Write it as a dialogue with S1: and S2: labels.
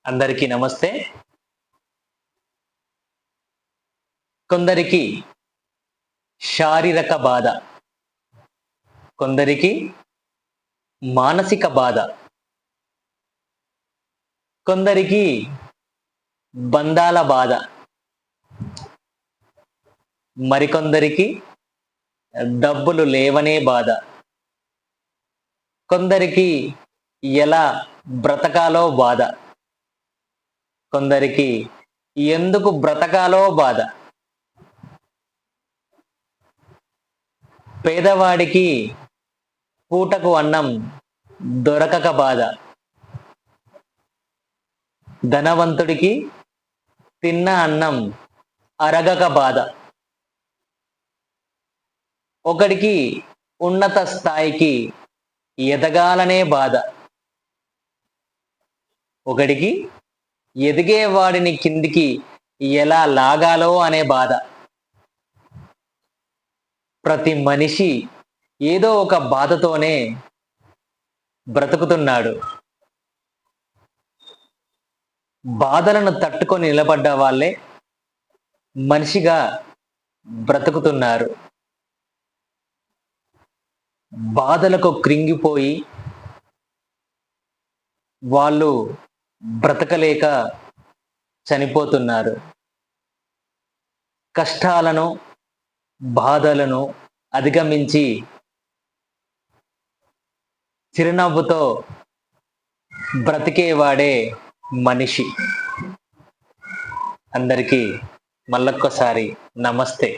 S1: అందరికీ నమస్తే. కొందరికి శారీరక బాధ, కొందరికి మానసిక బాధ, కొందరికి బంధాల బాధ, మరికొందరికి డబ్బులు లేవనే బాధ, కొందరికి ఎలా బ్రతకాలో బాధ, కొందరికి ఎందుకు బ్రతకాలో బాధ. పేదవాడికి పూటకు అన్నం దొరకక బాధ, ధనవంతుడికి తిన్న అన్నం అరగక బాధ, ఒకడికి ఉన్నత స్థాయికి ఎదగాలనే బాధ, ఒకడికి ఎదిగే వాడిని కిందికి ఎలా లాగాలో అనే బాధ. ప్రతి మనిషి ఏదో ఒక బాధతోనే బ్రతుకుతున్నాడు. బాధలను తట్టుకొని నిలబడ్డ వాళ్ళే మనిషిగా బ్రతుకుతున్నారు. బాధలకు కృంగిపోయి వాళ్ళు బ్రతకలేక చనిపోతున్నారు. కష్టాలను, బాధలను అధిగమించి చిరునవ్వుతో బ్రతికేవాడే మనిషి. అందరికీ మళ్ళొక్కసారి నమస్తే.